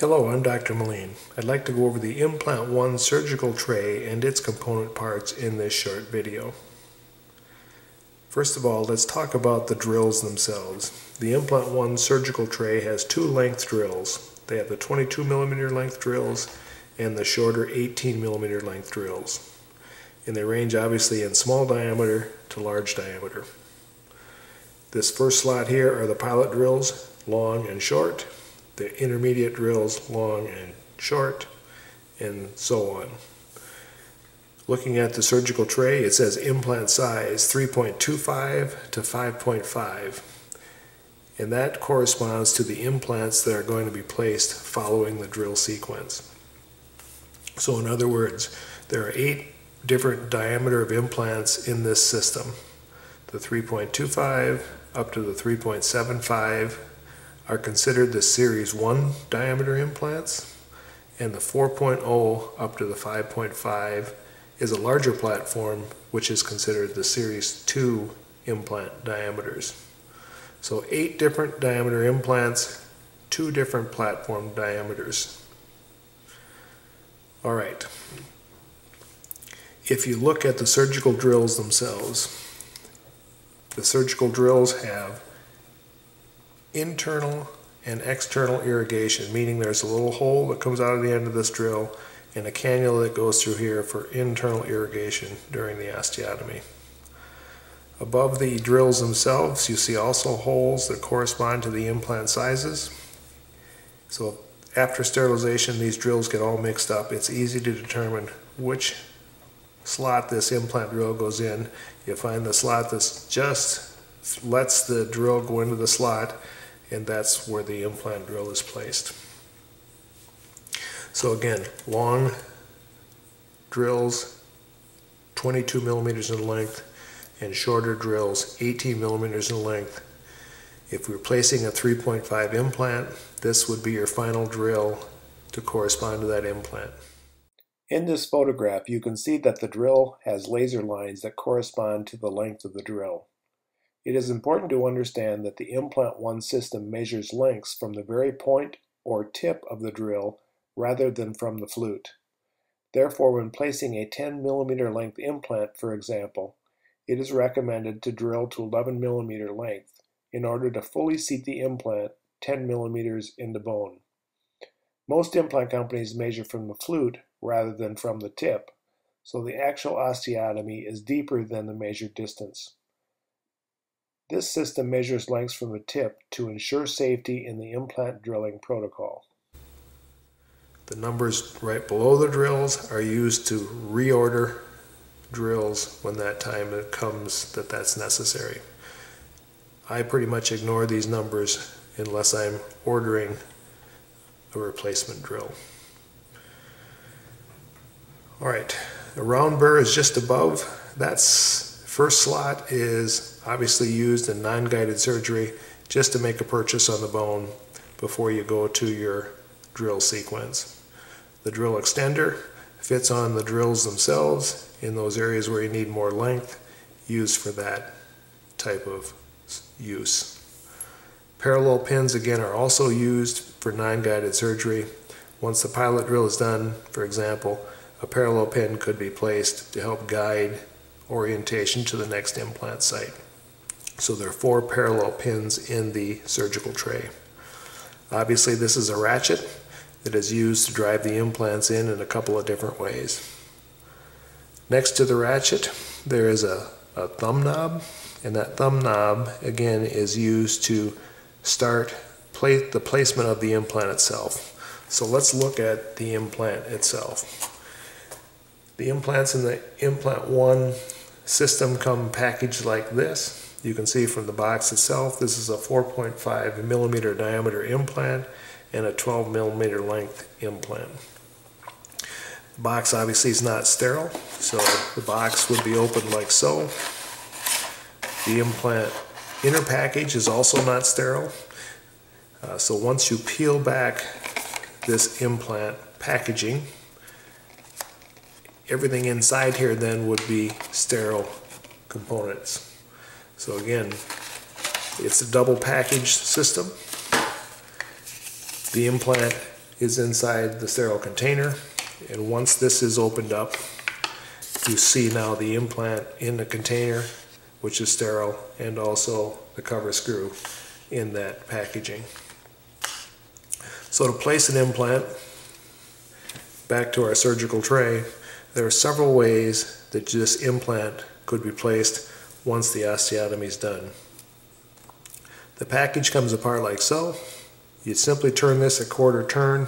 Hello, I'm Dr. Moline. I'd like to go over the Implant One surgical tray and its component parts in this short video. First of all, let's talk about the drills themselves. The Implant One surgical tray has two length drills. They have the 22mm length drills and the shorter 18mm length drills. And they range obviously in small diameter to large diameter. This first slot here are the pilot drills, long and short. The intermediate drills, long and short, and so on. Looking at the surgical tray, it says implant size 3.25 to 5.5, and that corresponds to the implants that are going to be placed following the drill sequence. So in other words, there are 8 different diameter of implants in this system. The 3.25 up to the 3.75 are considered the Series 1 diameter implants, and the 4.0 up to the 5.5 is a larger platform, which is considered the Series 2 implant diameters. So 8 different diameter implants, 2 different platform diameters. Alright, if you look at the surgical drills themselves, the surgical drills have internal and external irrigation, meaning there's a little hole that comes out of the end of this drill and a cannula that goes through here for internal irrigation during the osteotomy. Above the drills themselves, you see also holes that correspond to the implant sizes. So after sterilization, these drills get all mixed up. It's easy to determine which slot this implant drill goes in. You find the slot that just lets the drill go into the slot, and that's where the implant drill is placed. So again, long drills 22mm in length and shorter drills 18mm in length. If we're placing a 3.5 implant, this would be your final drill to correspond to that implant. In this photograph, you can see that the drill has laser lines that correspond to the length of the drill. It is important to understand that the Implant One system measures lengths from the very point or tip of the drill rather than from the flute. Therefore, when placing a 10mm length implant, for example, it is recommended to drill to 11mm length in order to fully seat the implant 10mm into bone. Most implant companies measure from the flute rather than from the tip, so the actual osteotomy is deeper than the measured distance. This system measures lengths from the tip to ensure safety in the implant drilling protocol. The numbers right below the drills are used to reorder drills when that time comes that that's necessary. I pretty much ignore these numbers unless I'm ordering a replacement drill. Alright, the round burr is just above. That's first slot is obviously used in non-guided surgery just to make a purchase on the bone before you go to your drill sequence. The drill extender fits on the drills themselves in those areas where you need more length, used for that type of use. Parallel pins again are also used for non-guided surgery. Once the pilot drill is done, for example, a parallel pin could be placed to help guide orientation to the next implant site. So there are 4 parallel pins in the surgical tray. Obviously this is a ratchet that is used to drive the implants in a couple of different ways. Next to the ratchet there is a thumb knob, and that thumb knob again is used to start the placement of the implant itself. So let's look at the implant itself. The implants in the Implant One system come packaged like this. You can see from the box itself, this is a 4.5mm diameter implant and a 12mm length implant. The box obviously is not sterile, so the box would be opened like so. The implant inner package is also not sterile. So once you peel back this implant packaging, everything inside here then would be sterile components. So again, it's a double package system. The implant is inside the sterile container, and once this is opened up, you see now the implant in the container, which is sterile, and also the cover screw in that packaging. So to place an implant, back to our surgical tray, there are several ways that this implant could be placed once the osteotomy is done. The package comes apart like so. You simply turn this a quarter turn,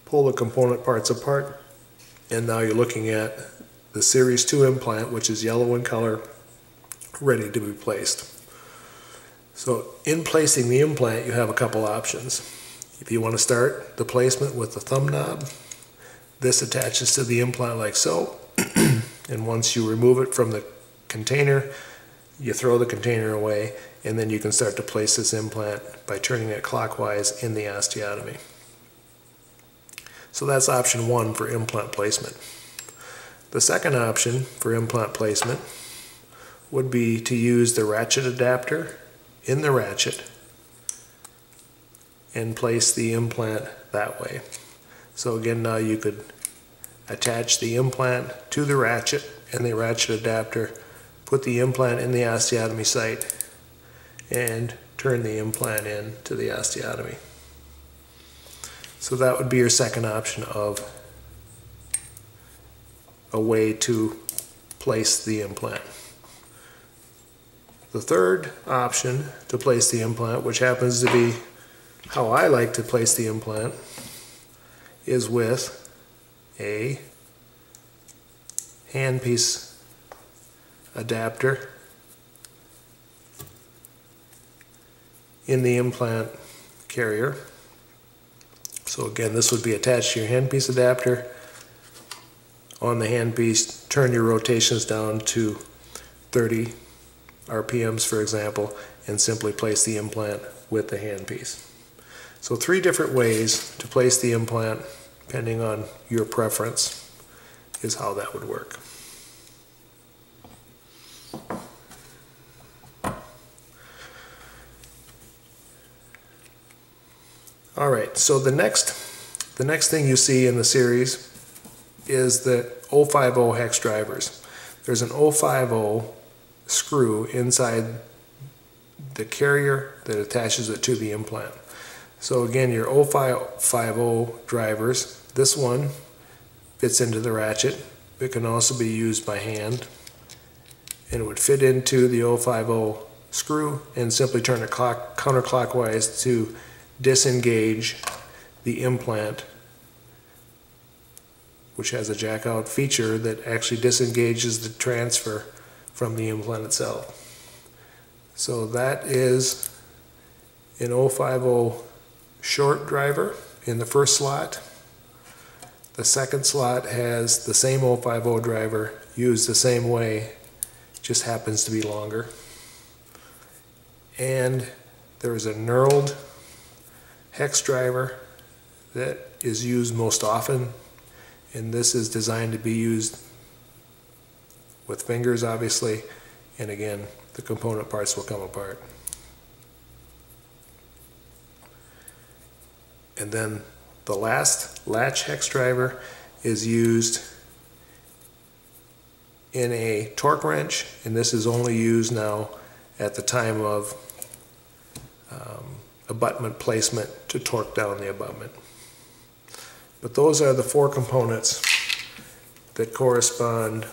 pull the component parts apart, and now you're looking at the Series 2 implant, which is yellow in color, ready to be placed. So in placing the implant, you have a couple options. If you want to start the placement with the thumb knob, this attaches to the implant like so, and once you remove it from the container, you throw the container away, and then you can start to place this implant by turning it clockwise in the osteotomy. So that's option one for implant placement. The second option for implant placement would be to use the ratchet adapter in the ratchet and place the implant that way. So again, now you could attach the implant to the ratchet and the ratchet adapter, put the implant in the osteotomy site, and turn the implant in to the osteotomy. So that would be your second option of a way to place the implant. The third option to place the implant, which happens to be how I like to place the implant, is with a handpiece adapter in the implant carrier. So again, this would be attached to your handpiece adapter. On the handpiece, turn your rotations down to 30 RPMs, for example, and simply place the implant with the handpiece. So 3 different ways to place the implant, depending on your preference, is how that would work. Alright, so the next thing you see in the series is the 050 hex drivers. There's an 050 screw inside the carrier that attaches it to the implant. So again, your 050 drivers, this one fits into the ratchet. It can also be used by hand, and it would fit into the 050 screw and simply turn it counterclockwise to disengage the implant, which has a jack out feature that actually disengages the transfer from the implant itself. So that is an 050 short driver in the first slot. The second slot has the same 050 driver used the same way, just happens to be longer. And there is a knurled hex driver that is used most often, and this is designed to be used with fingers, obviously, and again, the component parts will come apart. And then the last latch hex driver is used in a torque wrench, and this is only used now at the time of abutment placement to torque down the abutment. But those are the 4 components that correspond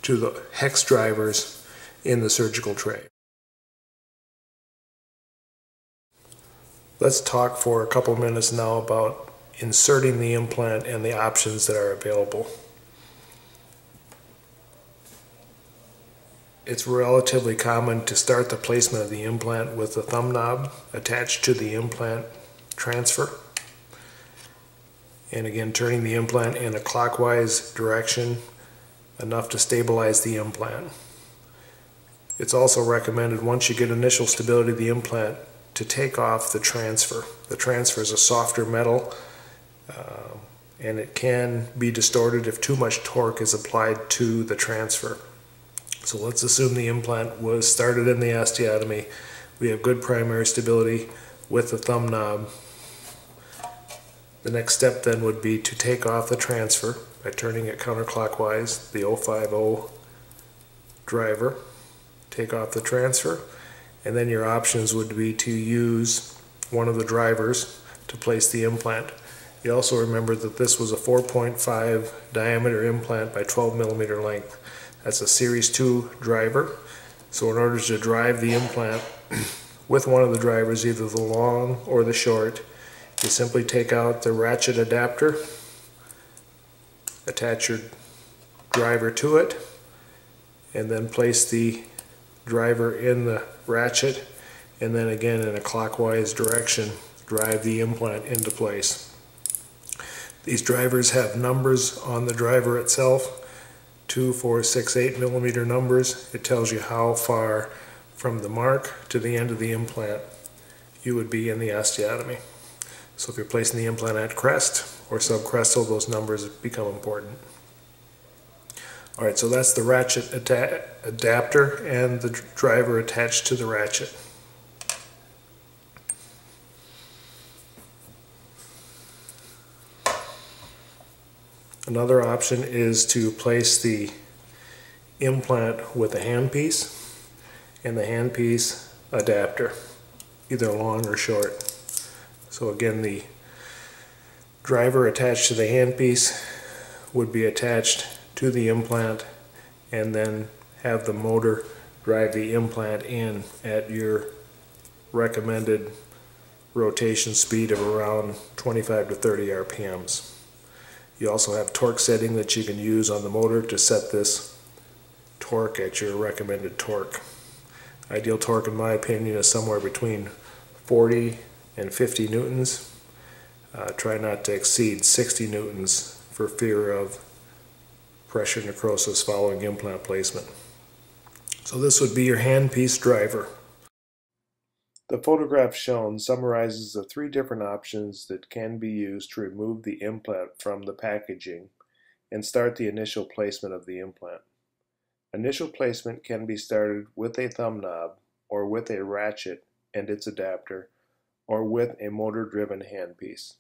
to the hex drivers in the surgical tray. Let's talk for a couple minutes now about inserting the implant and the options that are available. It's relatively common to start the placement of the implant with the thumb knob attached to the implant transfer. And again, turning the implant in a clockwise direction enough to stabilize the implant. It's also recommended, once you get initial stability of the implant, to take off the transfer. The transfer is a softer metal, and it can be distorted if too much torque is applied to the transfer. So let's assume the implant was started in the osteotomy. We have good primary stability with the thumb knob The next step then would be to take off the transfer by turning it counterclockwise, the 050 driver. Take off the transfer, and then your options would be to use one of the drivers to place the implant. You also remember that this was a 4.5 diameter implant by 12 millimeter length. That's a Series 2 driver. So in order to drive the implant with one of the drivers, either the long or the short, you simply take out the ratchet adapter, attach your driver to it, and then place the driver in the ratchet, and then again in a clockwise direction drive the implant into place. These drivers have numbers on the driver itself, 2, 4, 6, 8 millimeter numbers. It tells you how far from the mark to the end of the implant you would be in the osteotomy. So if you're placing the implant at crest or subcrestal, those numbers become important. Alright, so that's the ratchet adapter and the driver attached to the ratchet. Another option is to place the implant with a handpiece and the handpiece adapter, either long or short. So again, the driver attached to the handpiece would be attached to the implant, and then have the motor drive the implant in at your recommended rotation speed of around 25 to 30 RPMs. You also have torque setting that you can use on the motor to set this torque at your recommended torque. Ideal torque, in my opinion, is somewhere between 40 and 50 newtons. Try not to exceed 60 newtons for fear of pressure necrosis following implant placement. So this would be your handpiece driver. The photograph shown summarizes the 3 different options that can be used to remove the implant from the packaging and start the initial placement of the implant. Initial placement can be started with a thumb knob, or with a ratchet and its adapter, or with a motor-driven handpiece.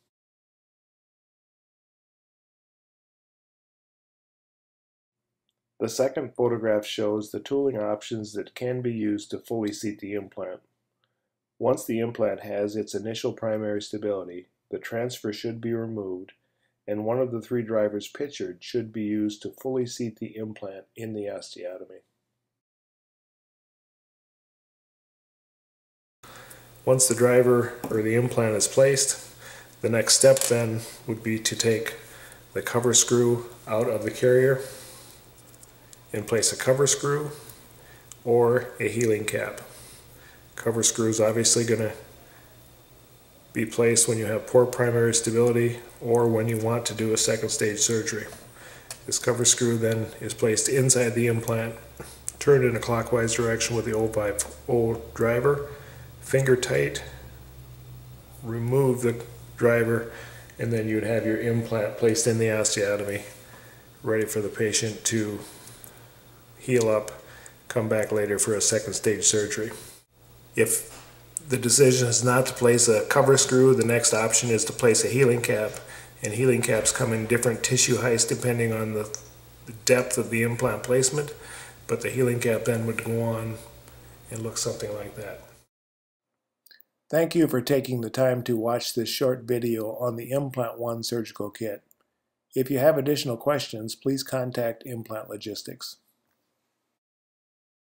The second photograph shows the tooling options that can be used to fully seat the implant. Once the implant has its initial primary stability, the transfer should be removed, and one of the 3 drivers pictured should be used to fully seat the implant in the osteotomy. Once the driver or the implant is placed, the next step then would be to take the cover screw out of the carrier and place a cover screw or a healing cap. Cover screw is obviously going to be placed when you have poor primary stability or when you want to do a second stage surgery. This cover screw then is placed inside the implant, turned in a clockwise direction with the 050 driver, finger tight, remove the driver, and then you'd have your implant placed in the osteotomy, ready for the patient to heal up, come back later for a second stage surgery. If the decision is not to place a cover screw, the next option is to place a healing cap, and healing caps come in different tissue heights depending on the depth of the implant placement, but the healing cap then would go on and look something like that. Thank you for taking the time to watch this short video on the Implant One surgical kit. If you have additional questions, please contact Implant Logistics.